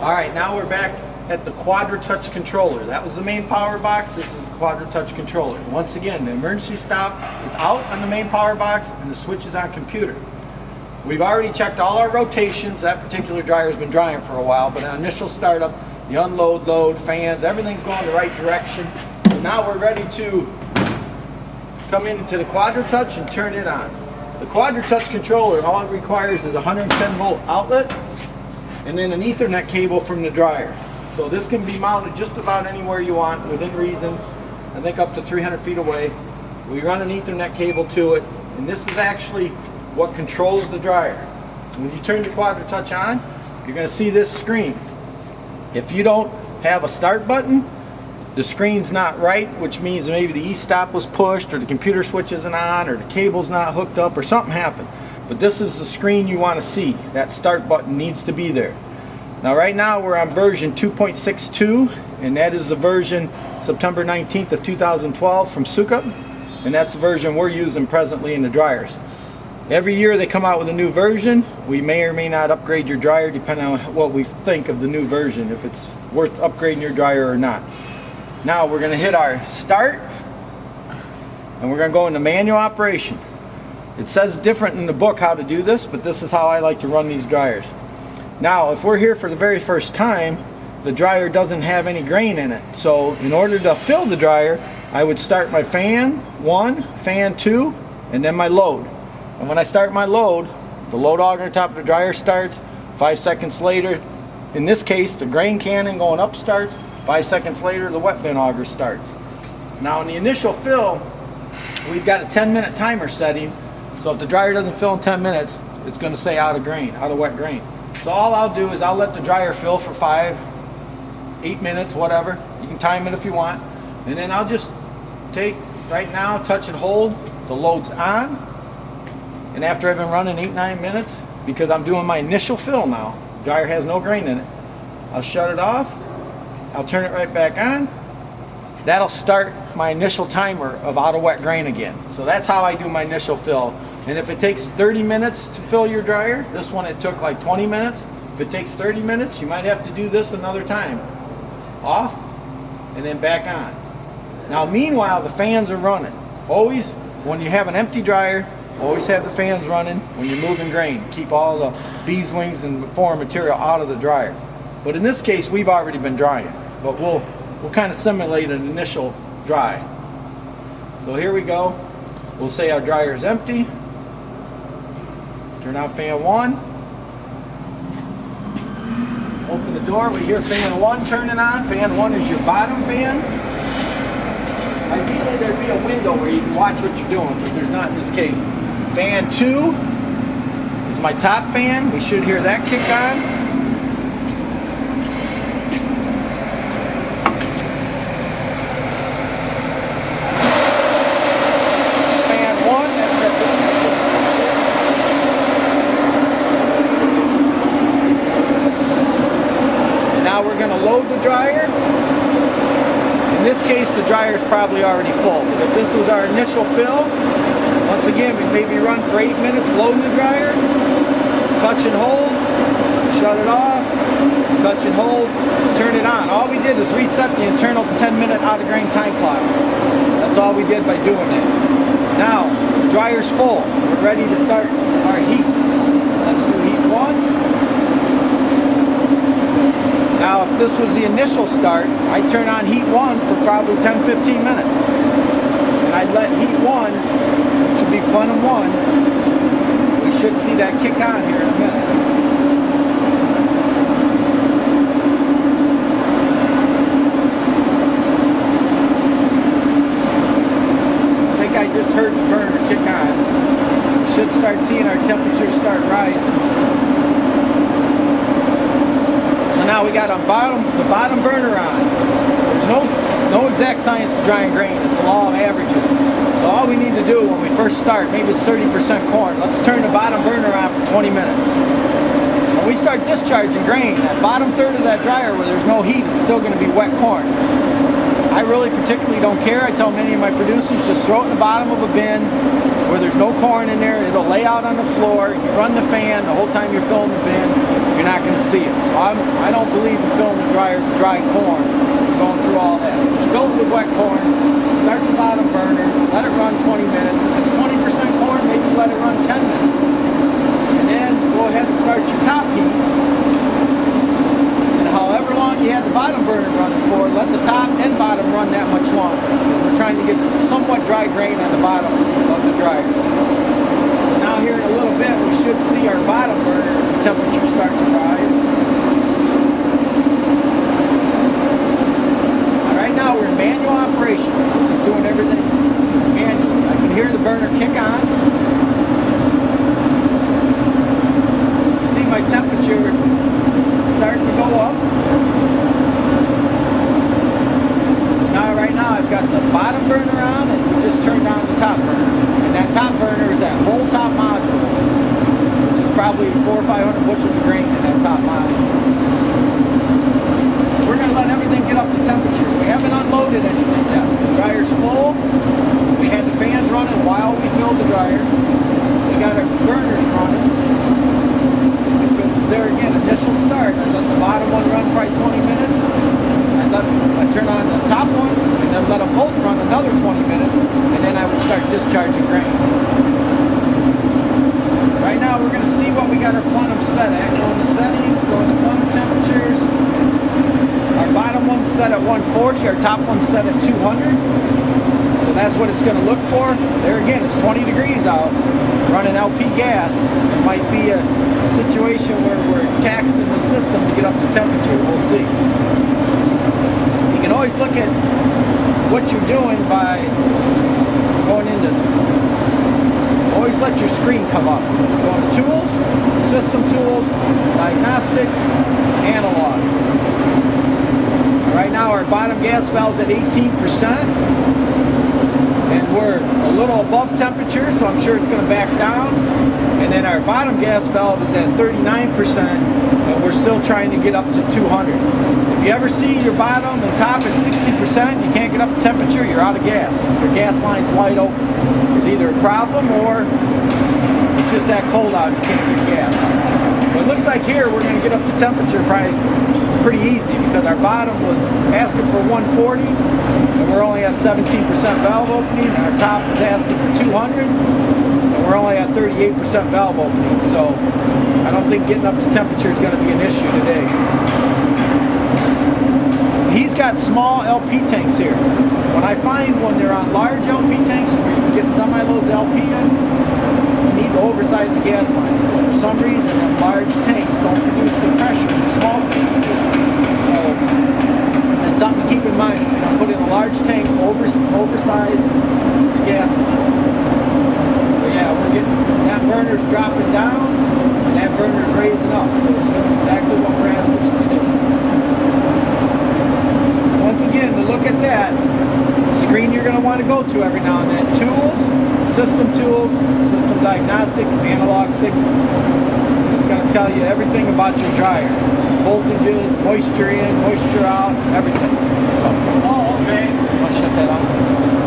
All right, now we're back at the Quadra-Touch controller. That was the main power box. This is the Quadra-Touch controller. Once again, the emergency stop is out on the main power box and the switch is on computer. We've already checked all our rotations. That particular dryer has been drying for a while, but on initial startup, the unload, load, fans, everything's going the right direction. So now we're ready to come into the Quadra-Touch and turn it on. The Quadra-Touch controller, all it requires is a 110 volt outlet and then an Ethernet cable from the dryer. So this can be mounted just about anywhere you want within reason. I think up to 300 feet away. We run an Ethernet cable to it, and this is actually what controls the dryer. When you turn the Quadra-Touch on, you're going to see this screen. If you don't have a start button, the screen's not right, which means maybe the e-stop was pushed or the computer switch isn't on or the cable's not hooked up or something happened. But this is the screen you want to see. That start button needs to be there. Now right now we're on version 2.62, and that is the version September 19th of 2012 from Sukup, and that's the version we're using presently in the dryers. Every year they come out with a new version. We may or may not upgrade your dryer depending on what we think of the new version, if it's worth upgrading your dryer or not. Now we're going to hit our start and we're going to go into manual operation. It says different in the book how to do this, but this is how I like to run these dryers. Now if we're here for the very first time, the dryer doesn't have any grain in it. So in order to fill the dryer, I would start my fan 1, fan 2, and then my load. And when I start my load, the load auger on top of the dryer starts. 5 seconds later, in this case, the grain cannon going up starts. 5 seconds later, the wet bin auger starts. Now in the initial fill, we've got a 10-minute timer setting. So if the dryer doesn't fill in 10 minutes, it's going to say out of grain, out of wet grain. So all I'll do is I'll let the dryer fill for 5, 8 minutes, whatever. You can time it if you want. And then I'll just take, right now, touch and hold. The load's on. And after I've been running 8, 9 minutes, because I'm doing my initial fill now, the dryer has no grain in it, I'll shut it off. I'll turn it right back on. That'll start my initial timer of out of wet grain again. So that's how I do my initial fill. And if it takes 30 minutes to fill your dryer, this one it took like 20 minutes. If it takes 30 minutes, you might have to do this another time. Off and then back on. Now meanwhile, the fans are running. Always, when you have an empty dryer, always have the fans running when you're moving grain. Keep all the bees wings and foreign material out of the dryer. But in this case, we've already been drying. But we'll kind of simulate an initial dry. So here we go. We'll say our dryer is empty. Turn on fan 1. Open the door. We hear fan 1 turning on. Fan 1 is your bottom fan. Ideally, there'd be a window where you can watch what you're doing, but there's not in this case. Fan 2 is my top fan. We should hear that kick on. Now we're going to load the dryer. In this case, the dryer is probably already full. But if this was our initial fill, once again, we maybe run for 8 minutes loading the dryer. Touch and hold. Shut it off. Touch and hold. Turn it on. All we did was reset the internal 10-minute out of grain time clock. That's all we did by doing it. Now, the dryer's full. We're ready to start our heat. Let's do heat 1. Now if this was the initial start, I'd turn on heat 1 for probably 10-15 minutes. And I'd let heat 1, which should be plenum 1, we should see that kick on here in a minute. I think I just heard the burner kick on. We should start seeing our temperature start rising. Now we got the bottom burner on. There's no exact science to drying grain. It's a law of averages. So all we need to do when we first start, maybe it's 30% corn, let's turn the bottom burner on for 20 minutes. When we start discharging grain, that bottom third of that dryer where there's no heat is still going to be wet corn. I really particularly don't care. I tell many of my producers, just throw it in the bottom of a bin where there's no corn in there. It'll lay out on the floor. You run the fan the whole time you're filling the bin. you're not going to see it. So I don't believe in filling the dryer with dry corn, going through all that. Just fill it with wet corn, start the bottom burner, let it run 20 minutes. If it's 20% corn, maybe let it run 10 minutes. And then go ahead and start your top heat. And however long you had the bottom burner running for, let the top and bottom run that much longer. Because we're trying to get somewhat dry grain on the bottom of the dryer. So now here in a little bit, we should see our bottom burner temperature start to rise. And right now we're in manual operation. We're just doing everything manually. I can hear the burner kick on. You see my temperature starting to go up. Now right now I've got the bottom burner on and we just turned on the top burner. And that top burner is that whole top module, which is probably 400 or 500 bushels of grain in that top module. We're going to let everything get up to temperature. We haven't unloaded anything yet. The dryer's full. We had the fans running while we filled the dryer. We got our burners running. If it was there again, initial start, I let the bottom one run probably 20 minutes. I turn on the top one and then let them both run another 20 minutes, and then I would start discharging grain. Right now we're going to see what we got our plenum set at. Go into settings, go into plenum temperatures. Our bottom one's set at 140, our top one's set at 200. So that's what it's going to look for. There again, it's 20 degrees out, running LP gas. It might be a situation where we're taxing the system to get up to temperature. We'll see. You can always look at what you're doing by going into, always let your screen come up. Go into tools, system tools, diagnostic, analogs. Right now our bottom gas valve's at 18%, and we're a little above temperature, so I'm sure it's going to back down. And then our bottom gas valve is at 39%, and we're still trying to get up to 200. If you ever see your bottom and top at 60%, you can't get up to temperature, you're out of gas. Your gas line's wide open. There's either a problem or it's just that cold out and you can't get gas. But it looks like here we're going to get up to temperature probably pretty easy because our bottom was asking for 140 and we're only at 17% valve opening, and our top is asking for 200 and we're only at 38% valve opening. So I don't think getting up to temperature is going to be an issue today. He's got small LP tanks here. When I find when they're on large LP tanks where you can get semi-loads LP in, you need to oversize the gas line. Because for some reason, them large tanks don't produce the pressure the small tanks do. So that's something to keep in mind. If you don't put in a large tank, oversize the gas line. But yeah, we're getting, that burner's dropping down and that burner's raising up. So it's doing exactly what we're asking it to do. Once again, to look at that screen you're going to want to go to every now and then. Tools, system diagnostic, analog signals. It's going to tell you everything about your dryer. Voltages, moisture in, moisture out, everything. So, oh, okay. Want to shut that off?